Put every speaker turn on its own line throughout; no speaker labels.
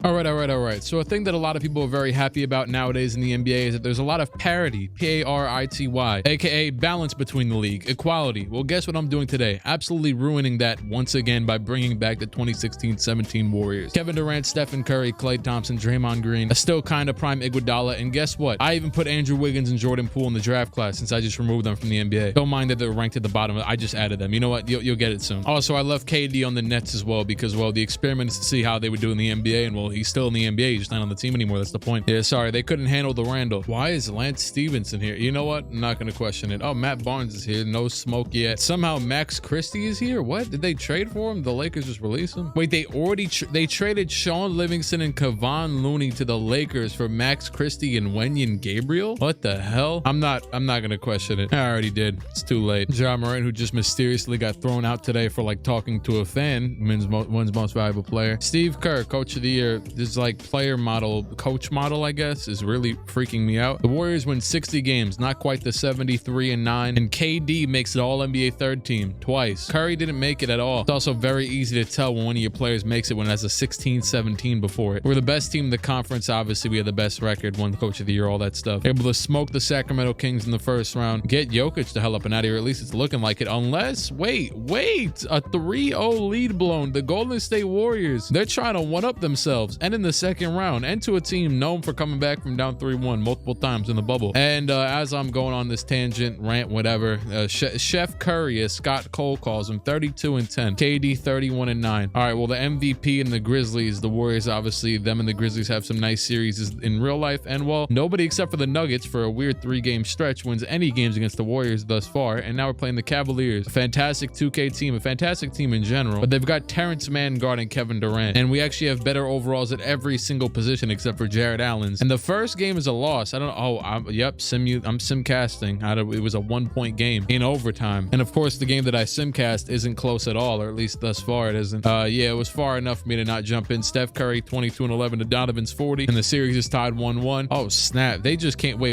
All right. So a thing that a lot of people are very happy about nowadays in the NBA is that there's a lot of parity, P-A-R-I-T-Y, aka balance between the league, equality. Well, guess what I'm doing today? Absolutely ruining that once again by bringing back the 2016-17 Warriors. Kevin Durant, Stephen Curry, Klay Thompson, Draymond Green, a still kind of prime Iguodala, and guess what? I even put Andrew Wiggins and Jordan Poole in the draft class since I just removed them from the NBA. Don't mind that they're ranked at the bottom. I just added them. You know what? You'll get it soon. Also, I left KD on the Nets as well because, well, the experiment is to see how they would do in the NBA, and well, he's still in the NBA. He's just not on the team anymore. That's the point. Yeah, sorry. They couldn't handle the Randall. Why is Lance Stevenson here? You know what? I'm not going to question it. Oh, Matt Barnes is here. No smoke yet. Somehow Max Christie is here. What? Did they trade for him? The Lakers just released him? Wait, they traded Sean Livingston and Kevon Looney to the Lakers for Max Christie and Wenyen Gabriel? What the hell? I'm not going to question it. I already did. It's too late. Ja Morant, who just mysteriously got thrown out today for like talking to a fan, wins most valuable player. Steve Kerr, coach of the year. This is like player model, coach model, I guess, is really freaking me out. The Warriors win 60 games, not quite the 73-9, and KD makes it all NBA third team twice. Curry didn't make it at all. It's also very easy to tell when one of your players makes it when it has a 16-17 before it. We're the best team in the conference. Obviously, we have the best record, won the coach of the year, all that stuff. Able to smoke the Sacramento Kings in the first round. Get Jokic the hell up and out of here. At least it's looking like it. Unless, wait, a 3-0 lead blown. The Golden State Warriors, they're trying to one-up themselves and in the second round and to a team known for coming back from down 3-1 multiple times in the bubble. And as I'm going on this tangent, rant, whatever, Chef Curry, as Scott Cole calls him, 32-10, KD 31-9. All right, well, the MVP and the Grizzlies, the Warriors, obviously, them and the Grizzlies have some nice series in real life. And well, nobody except for the Nuggets for a weird 3-game stretch wins any games against the Warriors thus far. And now we're playing the Cavaliers, a fantastic 2K team, a fantastic team in general, but they've got Terrence Mann guarding Kevin Durant. And we actually have better overalls at every single position except for Jared Allen's. And the first game is a loss. I don't know. I'm sim casting. It was a 1-point game in overtime. And of course, the game that I sim cast isn't close at all, or at least thus far it isn't. Yeah, it was far enough for me to not jump in. Steph Curry 22-11 to Donovan's 40, and the series is tied 1-1. Oh snap! They just can't wait.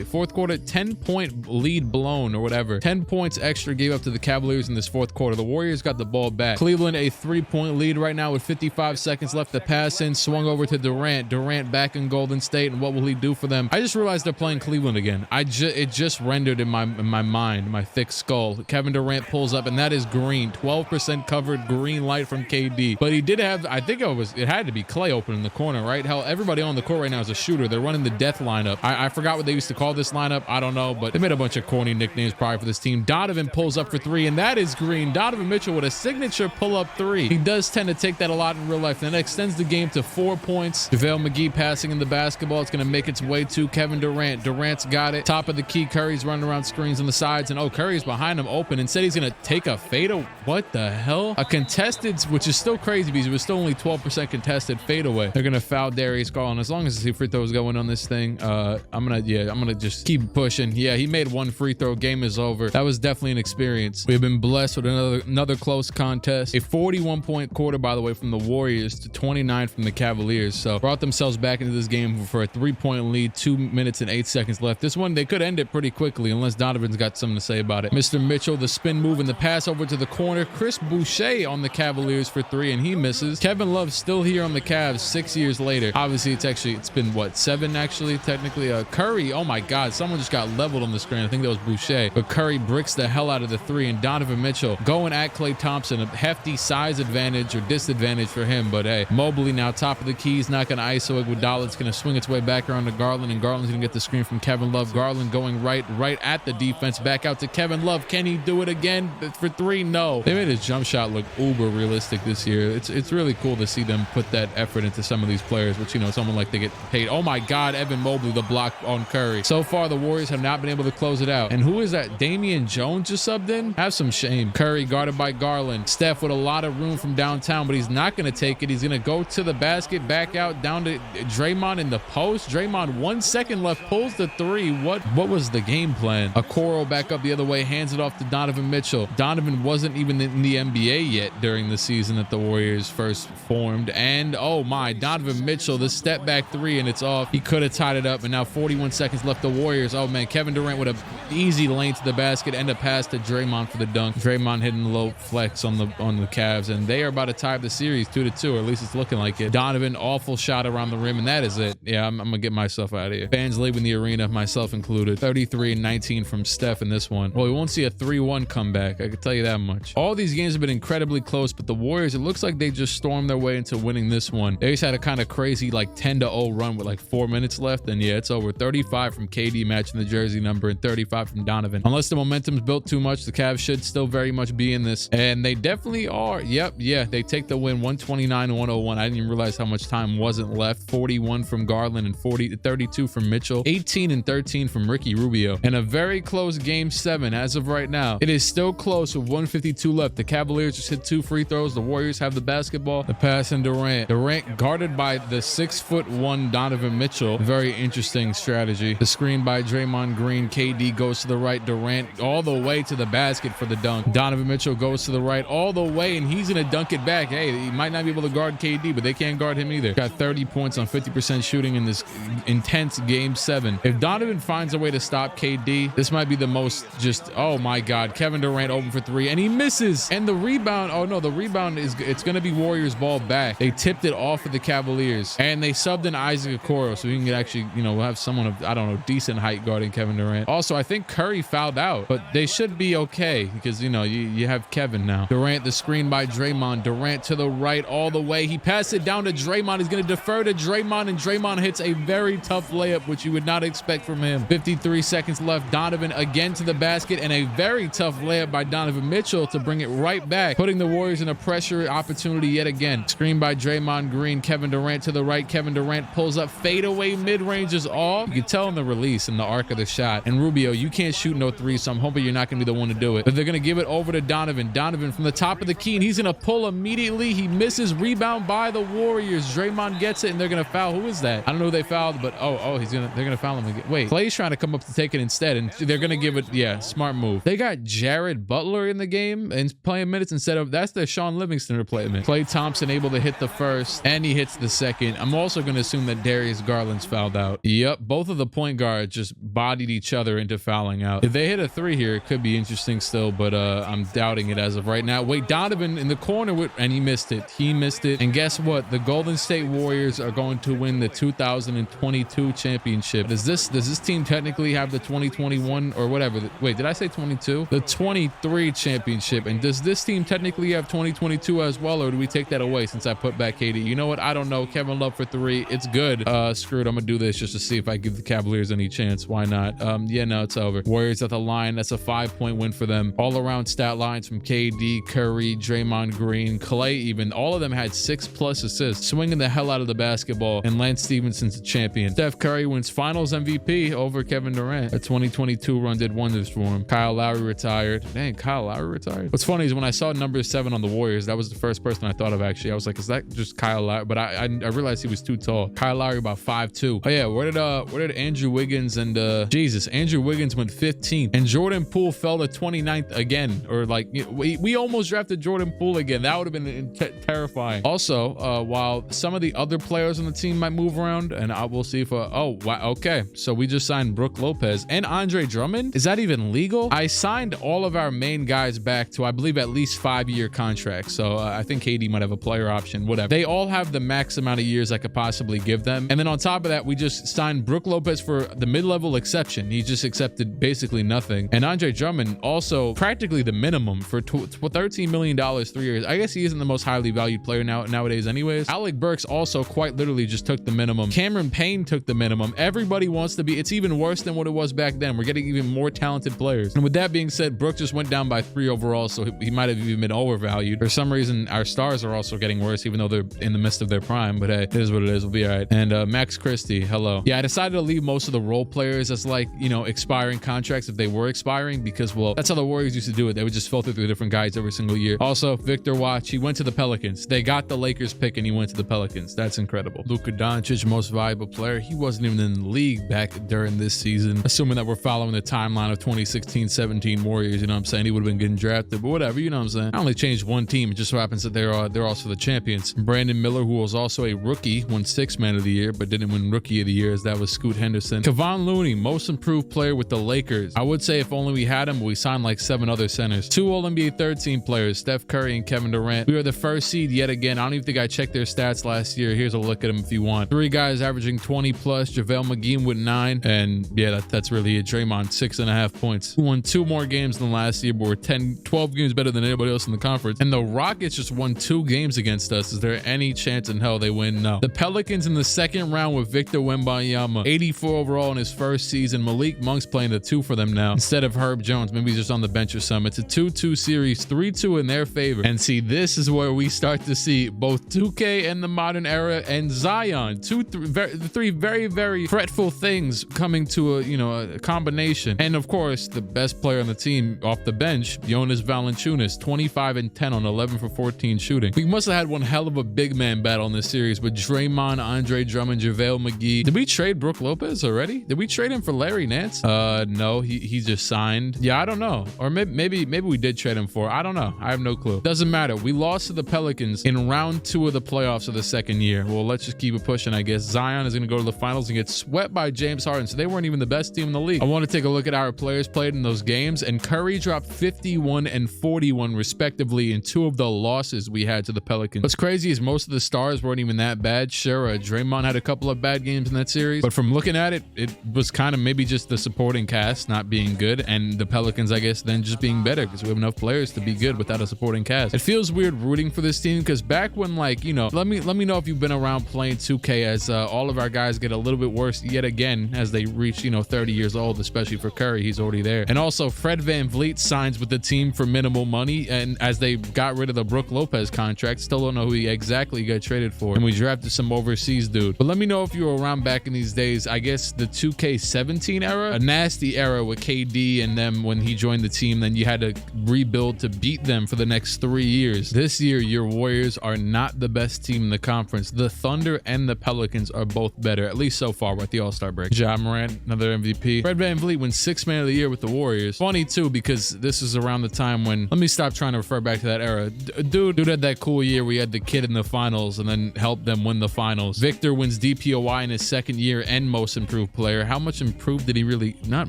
Fourth quarter, 10-point lead blown or whatever. 10 points extra gave up to the Cavaliers in this fourth quarter. The Warriors got the ball back. Cleveland a 3-point lead right now with 55 seconds left to pass in. Swung over to Durant. Durant back in Golden State, and what will he do for them? I just realized they're playing Cleveland again. It just rendered in my mind, my thick skull. Kevin Durant pulls up, and that is green. 12% covered, green light from KD. But he did have, I think it had to be Klay open in the corner, right? Hell, everybody on the court right now is a shooter. They're running the death lineup. I forgot what they used to call this lineup. I don't know, but they made a bunch of corny nicknames probably for this team. Donovan pulls up for 3, and that is green. Donovan Mitchell with a signature pull-up 3. He does tend to take that a lot in real life, and that extends the game to 4 points. JaVale McGee passing in the basketball. It's going to make its way to Kevin Durant. Durant's got it. Top of the key. Curry's running around screens on the sides, and Curry's behind him open. Instead, he's going to take a fadeaway. What the hell? A contested, which is still crazy because it was still only 12% contested fadeaway. They're going to foul Darius Garland. As long as the free throws going on this thing, I'm going to just keep pushing. Yeah, he made 1 free throw. Game is over. That was definitely an experience. We have been blessed with another close contest. A 41-point quarter, by the way, from the Warriors to 29 from the Cavaliers. So brought themselves back into this game for a 3-point lead, 2 minutes and 8 seconds left. This one, they could end it pretty quickly unless Donovan's got something to say about it. Mr. Mitchell, the spin move and the pass over to the corner. Chris Boucher on the Cavaliers for 3, and he misses. Kevin Love still here on the Cavs 6 years later. Obviously, it's been what, 7 actually, technically. Curry, oh my God, someone just got leveled on the screen. I think that was Boucher. But Curry bricks the hell out of the 3, and Donovan Mitchell going at Klay Thompson. A hefty size advantage or disadvantage for him, but hey, Mobley now top of the keys, not going to ISO Iguodala. It's going to swing its way back around to Garland, and Garland's going to get the screen from Kevin Love. Garland going right at the defense, back out to Kevin Love. Can he do it again for 3? No. They made his jump shot look uber realistic this year. It's really cool to see them put that effort into some of these players, which, you know, someone like they get paid. Oh my God, Evan Mobley, the block on Curry. So far, the Warriors have not been able to close it out. And who is that? Damian Jones just subbed in? Have some shame. Curry guarded by Garland. Steph with a lot of room from downtown, but he's not going to take it. He's going to go to the basket, back out, down to Draymond in the post. Draymond, 1 second left, pulls the 3. What was the game plan? Okoro back up the other way, hands it off to Donovan Mitchell. Donovan wasn't even in the NBA yet during the season that the Warriors first formed. And oh my, Donovan Mitchell, the step back 3, and it's off. He could have tied it up, and now 41 seconds left. The Warriors, oh man, Kevin Durant with an easy lane to the basket and a pass to Draymond for the dunk. Draymond hitting low flex on the Cavs, and they are about to tie the series 2-2, or at least it's looking like it. Donovan, awful shot around the rim, and that is it. Yeah, I'm gonna get myself out of here. Fans leaving the arena, myself included. 33 and 19 from Steph in this one. Well, we won't see a 3-1 comeback, I can tell you that much. All these games have been incredibly close, but the Warriors, it looks like they just stormed their way into winning this one. They just had a kind of crazy like 10-0 run with like 4 minutes left, and yeah, it's over. 35 from KD matching the jersey number and 35 from Donovan. Unless the momentum's built too much, the Cavs should still very much be in this, and they definitely are. Yep, yeah, they take the win 129-101. I didn't even realize how much time wasn't left. 41 from Garland and 32 from Mitchell, 18 and 13 from Ricky Rubio, and a very close game 7 as of right now. It is still close with 152 left. The Cavaliers just hit 2 free throws. The Warriors have the basketball. The pass and Durant guarded by the 6'1" Donovan Mitchell. Very interesting strategy. The screen by Draymond Green. KD goes to the right. Durant all the way to the basket for the dunk. Donovan Mitchell goes to the right all the way, and he's gonna dunk it back. Hey, he might not be able to guard KD, but they can't guard him either. Got 30 points on 50% shooting in this intense game 7. If Donovan finds a way to stop KD, this might be the most just, oh my God, Kevin Durant open for 3 and he misses. And the rebound, oh no, the rebound it's gonna be Warriors ball back. They tipped it off of the Cavaliers, and they subbed in Isaac Okoro so we can actually, you know, have someone of, I don't know, decent height guarding Kevin Durant. Also, I think Curry fouled out, but they should be okay because, you know, you have Kevin now. Durant, the screen by Draymond. Durant to the right all the way. He passed it down to Draymond. He's going to defer to Draymond, and Draymond hits a very tough layup, which you would not expect from him. 53 seconds left. Donovan again to the basket, and a very tough layup by Donovan Mitchell to bring it right back, putting the Warriors in a pressure opportunity yet again. Screen by Draymond Green. Kevin Durant to the right. Kevin Durant pulls up. Fadeaway mid-range is off. You can tell in the release in the arc of the shot. And Rubio, you can't shoot no 3, so I'm hoping you're not going to be the one to do it. But they're going to give it over to Donovan. Donovan from the top of the key, and he's going to pull immediately. He misses. Rebound by the Warriors. Draymond gets it, and they're going to foul. Who is that? I don't know who they fouled, but they're going to foul him again. Wait, Clay's trying to come up to take it instead, and they're going to give it, yeah, smart move. They got Jared Butler in the game and playing minutes instead of, that's the Sean Livingston replacement. Klay Thompson able to hit the first, and he hits the second. I'm also going to assume that Darius Garland's fouled out. Yep, both of the point guards just bodied each other into fouling out. If they hit a 3 here, it could be interesting still, but I'm doubting it as of right now. Wait, Donovan in the corner and he missed it. He missed it. And guess what? The Golden State Warriors are going to win the 2022 championship. Does this team technically have the 2021 or whatever? Wait, did I say 22? The 23 championship. And does this team technically have 2022 as well, or do we take that away since I put back KD? You know what? I don't know. Kevin Love for 3. It's good. Screw it. I'm gonna do this just to see if I give the Cavaliers any chance. Why not? Yeah, no, it's over. Warriors at the line. That's a 5-point win for them. All around stat lines from KD, Curry, Draymond Green, Klay even. All of them had 6+ assists, swinging the hell out of the basketball, and Lance Stephenson's the champion. Steph Curry wins finals MVP over Kevin Durant. A 2022 run did wonders for him. Kyle Lowry retired. Dang, Kyle Lowry retired. What's funny is when I saw number 7 on the Warriors, that was the first person I thought of actually. I was like, is that just Kyle Lowry? But I realized he was too tall. Kyle Lowry about 5'2". Oh yeah, where did Andrew Wiggins and Andrew Wiggins went 15th, and Jordan Poole fell to 29th again, or like we almost drafted Jordan Poole again. That would have been terrifying. Also, while some of the other players on the team might move around, and I will see if oh wow, okay, so we just signed Brook Lopez and Andre Drummond. Is that even legal? I signed all of our main guys back to, I believe, at least 5-year contracts. So I think KD might have a player option, whatever. They all have the max amount of years I could possibly give them. And then on top of that, we just signed Brook Lopez for the mid-level exception. He just accepted basically nothing. And Andre Drummond also practically the minimum for $13 million 3 years. I guess he isn't the most highly valued player nowadays anyways. Alec Burks also quite literally just took the minimum. Cameron Payne took the minimum. Everybody wants to be, it's even worse than what it was back then. We're getting even more talented players. And with that being said, Brook just went down by 3 overall, so he might have even been overvalued. For some reason, our stars are also getting worse, even though they're in the midst of their prime. But hey, it is what it is. We'll be all right. And Max Christie, hello. Yeah, I decided to leave most of the role players as like, you know, expiring contracts if they were expiring, because, well, that's how the Warriors used to do it. They would just filter through different guys every single year. Also, Victor Watch, he went to the Pelicans. They got the Lakers pick and he went to the Pelicans. That's incredible. Luka Doncic, most valuable player. He wasn't even in the league back during this season. Assuming that we're following the timeline of 2016-17 Warriors, you know what I'm saying? He would have been getting drafted, but whatever, you know what I'm saying? I only changed one team. It just so happens that they're also the champions. Brandon Miller, who was also a rookie, won 6th Man of the Year, but didn't win Rookie of the Year, as that was Scoot Henderson. Kevon Looney, most improved player with the Lakers. I would say if only we had him, but we signed like 7 other centers. 2 All-NBA third team players, Steph Curry and Kevin Durant. We are the first seed yet again. I don't even think I checked their their stats last year. Here's a look at them if you want. 3 guys averaging 20 plus. JaVale McGee with 9. And yeah, that's really it. Draymond, 6.5 points. Won 2 more games than last year, but we're 12 games better than anybody else in the conference. And the Rockets just won 2 games against us. Is there any chance in hell they win? No. The Pelicans in the second round with Victor Wembanyama, 84 overall in his first season. Malik Monk's playing the 2 for them now instead of Herb Jones. Maybe he's just on the bench or something. It's a 2-2 series, 3-2 in their favor. And see, this is where we start to see both 2K and the modern era and Zion, 3 very, very fretful things coming to a combination. And of course, the best player on the team off the bench, Jonas Valanciunas, 25 and 10 on 11 for 14 shooting. We must have had one hell of a big man battle in this series with Draymond, Andre Drummond, JaVale McGee. Did we trade Brook Lopez already? Did we trade him for Larry Nance? No, he just signed. Yeah, I don't know. Or maybe we did trade him for. I don't know. I have no clue. Doesn't matter. We lost to the Pelicans in round 2 of the playoffs of the second year. Well, let's just keep it pushing, I guess. Zion is going to go to the finals and get swept by James Harden, so they weren't even the best team in the league. I want to take a look at our players played in those games, and Curry dropped 51 and 41 respectively in 2 of the losses we had to the Pelicans. What's crazy is most of the stars weren't even that bad. Sure, Draymond had a couple of bad games in that series, but from looking at it, it was kind of maybe just the supporting cast not being good, and the Pelicans, I guess, then just being better because we have enough players to be good without a supporting cast. It feels weird rooting for this team because back when, like, let me know if you've been around playing 2K as all of our guys get a little bit worse yet again as they reach 30 years old, especially for Curry. He's already there. And also Fred VanVleet signs with the team for minimal money, and as they got rid of the Brook Lopez contract, still don't know who he exactly got traded for, and we drafted some overseas dude. But let me know if you were around back in these days. I guess the 2K17 era, a nasty era with KD and them when he joined the team. Then you had to rebuild to beat them for the next 3 years. This year, your Warriors are not the best team in the conference. The Thunder and the Pelicans are both better, at least so far with the All-Star break. Ja Morant, another MVP. Fred VanVleet wins 6th Man of the Year with the Warriors. Funny too, because this is around the time when, let me stop trying to refer back to that era. Dude had that cool year we had the kid in the finals and then helped them win the finals. Victor wins DPOY in his 2nd year and most improved player. How much improved did he really? Not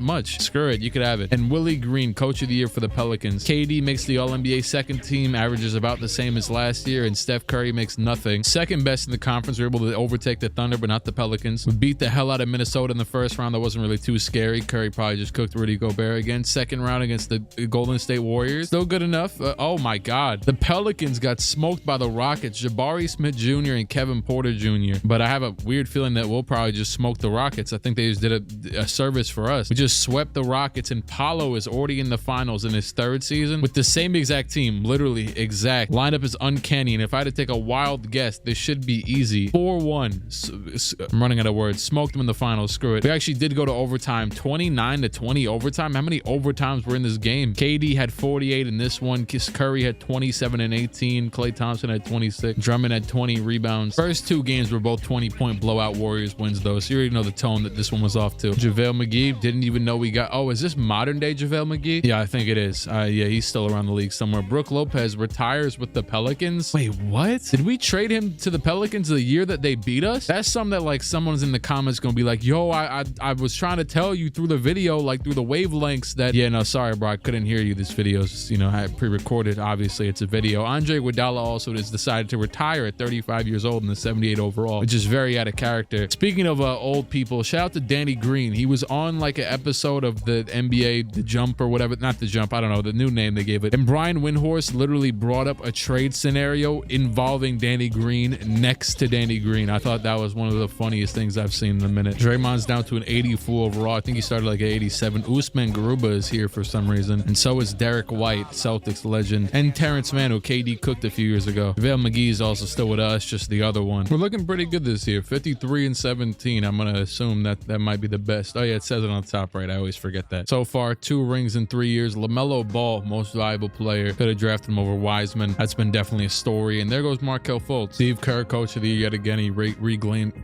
much. Screw it, you could have it. And Willie Green, coach of the year for the Pelicans. KD makes the All-NBA 2nd team, averages about the same as last year, and Steph Curry makes nothing. 2nd best in the conference. We were able to overtake the Thunder, but not the Pelicans. We beat the hell out of Minnesota in the 1st round. That wasn't really too scary. Curry probably just cooked Rudy Gobert again. 2nd round against the Golden State Warriors. Still good enough. Oh my God. The Pelicans got smoked by the Rockets. Jabari Smith Jr. and Kevin Porter Jr. But I have a weird feeling that we'll probably just smoke the Rockets. I think they just did a service for us. We just swept the Rockets, and Paolo is already in the finals in his 3rd season with the same exact team. Literally exact. Lineup is uncanny, and if I had to take a wild guess, this should be easy. 4-1. I'm running out of words. Smoked them in the finals. Screw it. We actually did go to overtime. 29-20 overtime. How many overtimes were in this game? KD had 48 in this one. Curry had 27 and 18. Klay Thompson had 26. Drummond had 20 rebounds. First 2 games were both 20-point blowout Warriors wins, though, so you already know the tone that this one was off to. JaVale McGee, didn't even know we got. Oh, is this modern day JaVale McGee? Yeah, I think it is. Yeah, he's still around the league somewhere. Brook Lopez retires with the Pelicans. Wait, what? Did we trade him to the Pelicans the year that they beat us? That's something that, like, someone's in the comments gonna be like, yo, I was trying to tell you through the video, like through the wavelengths that, yeah, no, sorry, bro, I couldn't hear you. This video's, pre-recorded. Obviously, it's a video. Andre Iguodala also has decided to retire at 35 years old in the 78 overall, which is very out of character. Speaking of old people, shout out to Danny Green. He was on like an episode of the NBA, The Jump or whatever. Not The Jump, I don't know, the new name they gave it. And Brian Windhorst literally brought up a trade scenario involving Danny Green next to Danny Green. I thought that was one of the funniest things I've seen in a minute. Draymond's down to an 84 overall. I think he started like an 87. Usman Garuba is here for some reason. And so is Derek White, Celtics legend. And Terrence Mann, who KD cooked a few years ago. JaVale McGee is also still with us, just the other one. We're looking pretty good this year. 53 and 17. I'm going to assume that might be the best. Oh yeah, it says it on the top right. I always forget that. So far, 2 rings in 3 years. LaMelo Ball, most valuable player. Could have drafted him over Wiseman. That's been definitely a story. And there goes Markelle Fultz. Steve Kerr, coach of the year yet again. He reclaims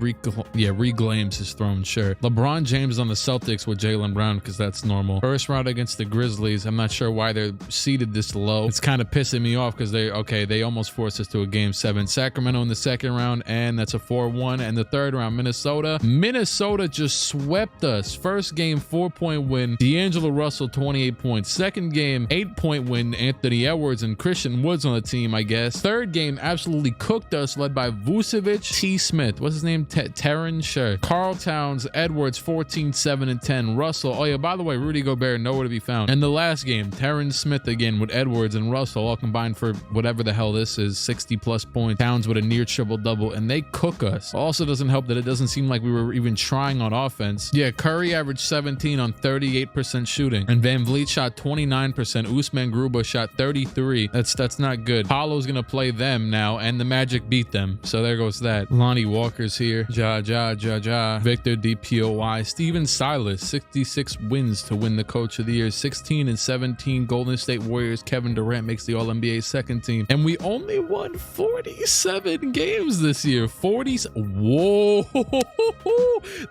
his throne, sure. LeBron James on the Celtics with Jaylen Brown, because that's normal. 1st round against the Grizzlies. I'm not sure why they're seeded this low. It's kind of pissing me off because they almost forced us to a game 7. Sacramento in the 2nd round, and that's a 4-1. And the 3rd round, Minnesota just swept us. 1st game, 4-point win. D'Angelo Russell, 28 points. 2nd game, 8-point win. Anthony Edwards and Christian Woods on the team, I guess. 3rd game, absolutely cooked cooked us, led by Vucevic, T. Smith, what's his name? Terran, sure. Karl Towns, Edwards, 14, 7, and 10. Russell, oh yeah, by the way, Rudy Gobert, nowhere to be found. And the last game, Terran Smith again with Edwards and Russell all combined for whatever the hell this is, 60 plus points. Towns with a near triple double, and they cook us. Also doesn't help that it doesn't seem like we were even trying on offense. Yeah, Curry averaged 17 on 38% shooting, and Van Vliet shot 29%. Usman Garuba shot 33. That's not good. Paolo's gonna play them now, and the Magic beat them, so there goes that. Lonnie Walker's here. Ja. Victor DPOY. Steven Silas, 66 wins to win the Coach of the Year. 16 and 17 Golden State Warriors. Kevin Durant makes the All-NBA second team, and we only won 47 games this year. 40. Whoa.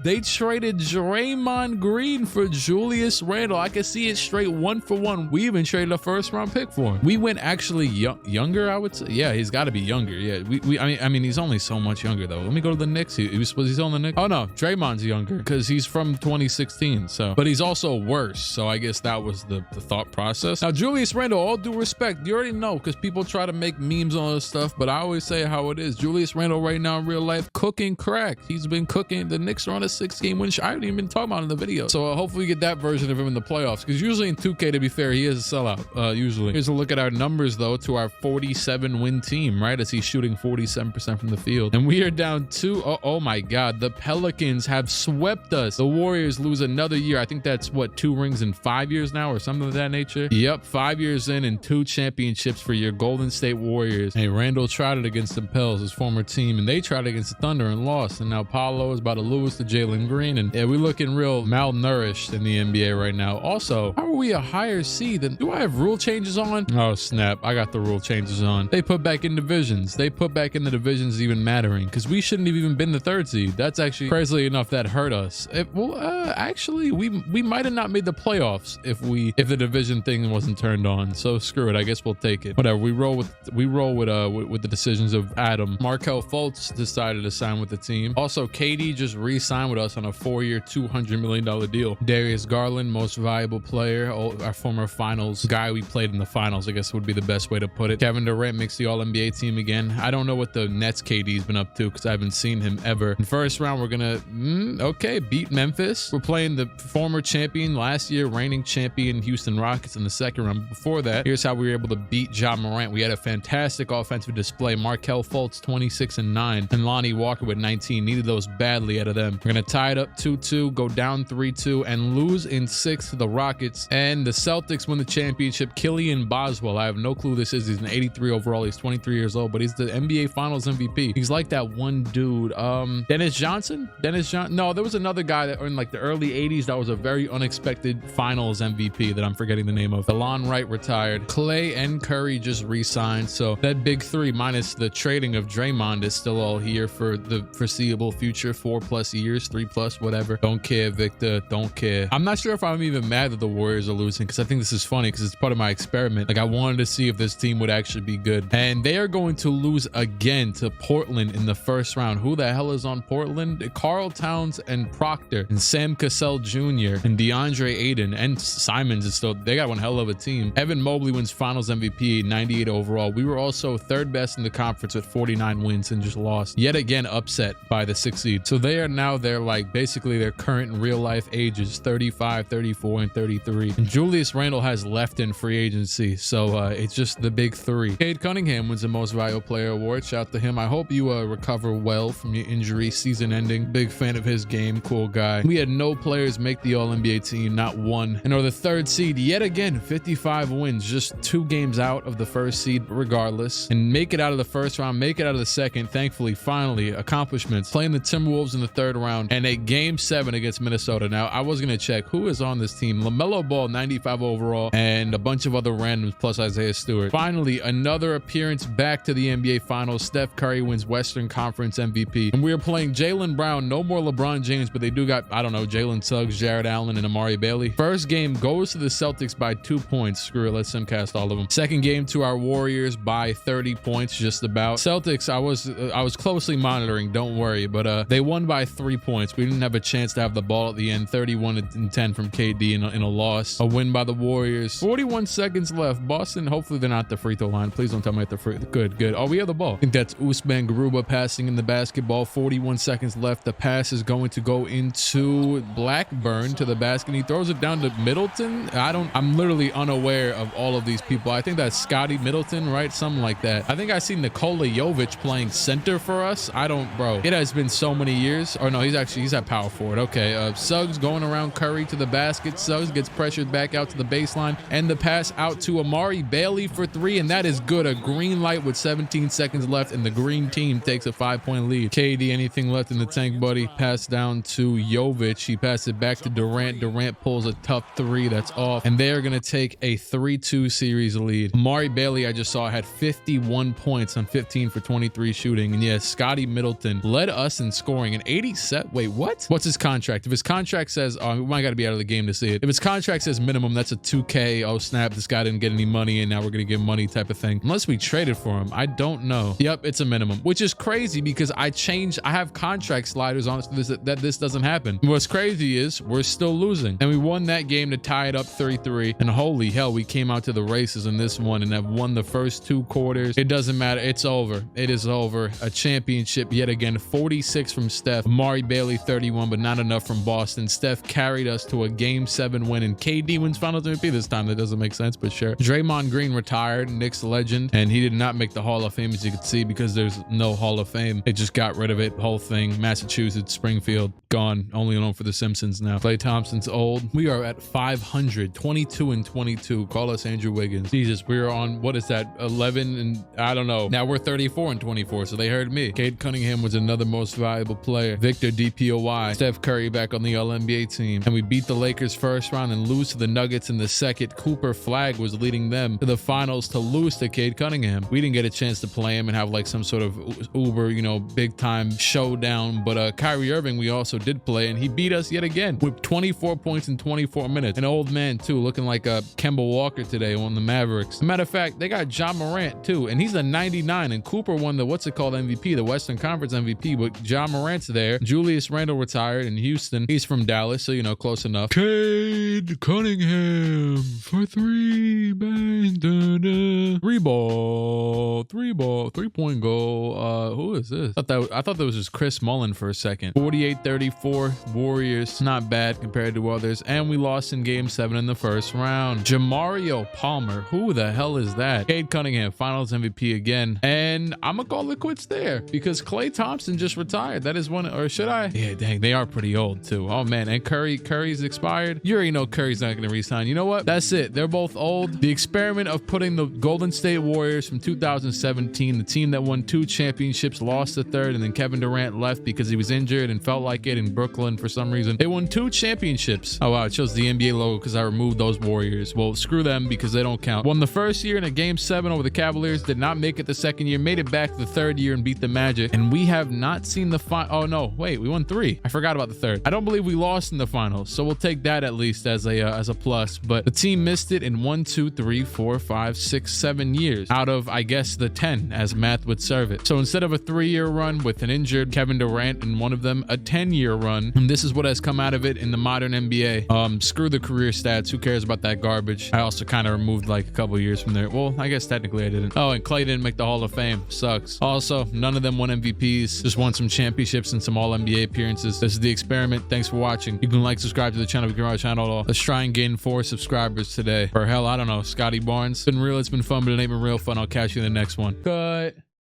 They traded Draymond Green for Julius Randle. I can see it straight 1-for-1. We even traded a first-round pick for him. We went actually younger, I would say. Yeah, he's got to be younger. Yeah, I mean, he's only so much younger though. Let me go to the Knicks. Was he on the Knicks? Oh no, Draymond's younger because he's from 2016. So, but he's also worse. So I guess that was the thought process. Now, Julius Randle, all due respect, you already know because people try to make memes on this stuff, but I always say how it is. Julius Randle right now in real life cooking crack. He's been cooking. The Knicks are on a 6-game win streak. I haven't even been talking about it in the video. So hopefully we get that version of him in the playoffs, because usually in 2K, to be fair, he is a sellout. Usually. Here's a look at our numbers though to our 47 win team, right? As he's shooting 47% from the field, and we are down 2. Oh my God, the Pelicans have swept us. The Warriors lose another year. I think that's what, 2 rings in 5 years now or something of that nature. Yep, 5 years in and 2 championships for your Golden State Warriors. Hey, Randall tried it against the Pels, his former team, and they tried it against the Thunder and lost. And now Paolo is about to lose to Jalen Green, and yeah, we're looking real malnourished in the NBA right now. Also, how are we a higher seed than? Do I have rule changes on? Oh snap, I got the rule changes on. They put back in divisions. They put back in the divisions even mattering, because we shouldn't have even been the 3rd seed. That's actually crazily enough that hurt us. Actually, we might have not made the playoffs if the division thing wasn't turned on. So screw it. I guess we'll take it. Whatever. We roll with the decisions of Adam. Markelle Fultz decided to sign with the team. Also, KD just re-signed with us on a 4-year, $200 million deal. Darius Garland, most valuable player, our former finals guy. We played in the finals, I guess would be the best way to put it. Kevin Durant makes the All-NBA team again. I don't know what the Nets KD's been up to because I haven't seen him ever. In first round, we're gonna beat Memphis. We're playing the former champion last year, reigning champion Houston Rockets in the second round. Before that, here's how we were able to beat Ja Morant. We had a fantastic offensive display. Markelle Fultz 26 and 9, and Lonnie Walker with 19. Needed those badly out of them. We're gonna tie it up 2-2, go down 3-2, and lose in 6 to the Rockets. And the Celtics win the championship. Killian Boswell, I have no clue who this is. He's an 83 overall. He's 23 years old, but he's the NBA Finals MVP. He's like that one dude, Dennis Johnson. No, there was another guy that in like the early 80s that was a very unexpected Finals MVP that I'm forgetting the name of. DeLon Wright retired. Klay and Curry just re-signed. So that big 3 minus the trading of Draymond is still all here for the foreseeable future. 4+ years, 3+, whatever. Don't care, Victor. Don't care. I'm not sure if I'm even mad that the Warriors are losing, because I think this is funny because it's part of my experiment. Like, I wanted to see if this team would actually be good. And they are going to lose again to Portland in the first round. Who the hell is on Portland? Karl Towns and Proctor and Sam Cassell Jr. and DeAndre Ayton and Simons is still, they got one hell of a team. Evan Mobley wins Finals MVP, 98 overall. We were also 3rd best in the conference with 49 wins and just lost yet again, upset by the 6th seed. So they are now basically their current real life ages, 35, 34, and 33. And Julius Randle has left in free agency. So it's just the big 3. Cade Cunningham wins the most valuable player award. Shout out to him. I hope you recover well from your injury, season ending. Big fan of his game. Cool guy. We had no players make the All-NBA team, not one. And are the 3rd seed yet again, 55 wins, just 2 games out of the 1st seed regardless, and make it out of the 1st round, make it out of the 2nd. Thankfully, finally, accomplishments. Playing the Timberwolves in the 3rd round and a game 7 against Minnesota. Now, I was gonna check who is on this team. LaMelo Ball, 95 overall, and a bunch of other randoms plus Isaiah Stewart. Finally, another appearance back to the NBA Finals. Steph Curry wins Western Conference MVP, and we are playing Jaylen Brown. No more LeBron James, but they do got, I don't know, Jalen Suggs, Jared Allen, and Amari Bailey. First game goes to the Celtics by 2 points. Screw it, let's simcast all of them. Second game to our Warriors by 30 points, just about. Celtics, I was closely monitoring, don't worry, but they won by 3 points. We didn't have a chance to have the ball at the end. 31-10 from KD in a loss. A win by the Warriors. 41 seconds left. Boston, hopefully they're not at the free throw line. Please don't tell me at the free. Good. Oh, we have the ball. ball. I think that's Usman Garuba passing in the basketball. 41 seconds left. The pass is going to go into Blackburn to the basket. He throws it down to Middleton. I'm literally unaware of all of these people. I think that's Scotty Middleton, right? Something like that. I think I see Nikola Jovic playing center for us. Bro, it has been so many years. Or no, he's at power forward. Okay, Suggs going around Curry to the basket. Suggs gets pressured back out to the baseline, and the pass out to Amari Bailey for three, and that is good. A green light with 17 seconds left, and the green team takes a 5-point lead. KD, anything left in the tank, buddy? Pass down to Jovic. He passes it back to Durant. Durant pulls a tough three that's off, and they are going to take a 3-2 series lead. Amari Bailey, I just saw, had 51 points on 15 for 23 shooting, and yes, Scotty Middleton led us in scoring. An 87. Wait, what? What's his contract? If his contract says, oh, we might got to be out of the game to see it. If his contract says minimum, that's a 2K. Oh snap, this guy didn't get any money, and now we're going to give money type of thing. Unless we traded for him. I don't know. Yep, it's a minimum, which is crazy because I have contract sliders on so that this doesn't happen. What's crazy is we're still losing, and we won that game to tie it up 3-3, and holy hell, we came out to the races in this one and have won the first 2 quarters. It doesn't matter. It's over. It is over. A championship yet again. 46 from Steph. Amari Bailey 31, but not enough from Boston. Steph carried us to a game 7 win, and KD wins Finals MVP this time. That doesn't make sense, but sure. Draymond Green retired, Knicks legend, and he did not make the Hall of Fame, as you can see, because there's no Hall of Fame. It just got rid of it. Whole thing. Massachusetts, Springfield, gone. Only known for the Simpsons now. Klay Thompson's old. We are at 500, 22-22. Call us Andrew Wiggins. Jesus, we are on, what is that, 11 and I don't know. Now we're 34-24, so they heard me. Cade Cunningham was another most valuable player. Victor DPOY. Steph Curry back on the All-NBA team. And we beat the Lakers first round and lose to the Nuggets in the second. Cooper Flagg was leading them to the finals to lose to Cade Cunningham. We didn't get a chance to play him and have like some sort of uber, big time showdown. But Kyrie Irving, we also did play, and he beat us yet again with 24 points in 24 minutes. An old man too, looking like Kemba Walker today on the Mavericks. As a matter of fact, they got Ja Morant too, and he's a 99, and Cooper won the MVP, the Western Conference MVP, but Ja Morant's there. Julius Randle retired in Houston. He's from Dallas, so close enough. Cade Cunningham for 3, bang, da-da. 3-point goal. Who is this? I thought that was just Chris Mullin for a second. 48-34 Warriors, not bad compared to others, and we lost in game 7 in the first round. Jamario Palmer, who the hell is that? Cade Cunningham, Finals MVP again, and I'm gonna call it quits there because Klay Thompson just retired. That is one, or should I? Yeah, dang, they are pretty old too. Oh man, and Curry's expired. You already know Curry's not gonna resign. You know what? That's it. They're both old. The experiment of putting the Golden State Warriors from 2017, the team that won 2 championships, lost the 3rd, and then Kevin Durant left because he was injured and felt like it in Brooklyn for some reason. They won 2 championships. Oh wow, it shows the NBA logo because I removed those Warriors. Well, screw them because they don't count. Won the first year in a game 7 over the Cavaliers, did not make it the second year, made it back the 3rd year and beat the Magic, and we have not seen the oh no, wait, we won 3. I forgot about the 3rd. I don't believe we lost in the finals, so we'll take that at least as a plus. But the team missed it in 1, 2, 3, 4, 5, 6, 7 years out of, I guess, the 10 as math would serve it. So instead of a 3-year run with an injured Kevin Durant in one of them, a 10-year run, and this is what has come out of it in the modern NBA. Screw the career stats. Who cares about that garbage? I also kind of removed like a couple years from there. Well, I guess technically I didn't. Oh, and Klay didn't make the Hall of Fame. Sucks. Also, none of them won MVPs. Just won some championships and some All-NBA appearances. This is The Experiment. Thanks for watching. You can subscribe to the channel if you can. Our channel. Let's try and gain 4 subscribers today. Or hell, I don't know. Scotty Barnes. It's been real. It's been fun, but it ain't been real fun. I'll catch you in the next one. Cut.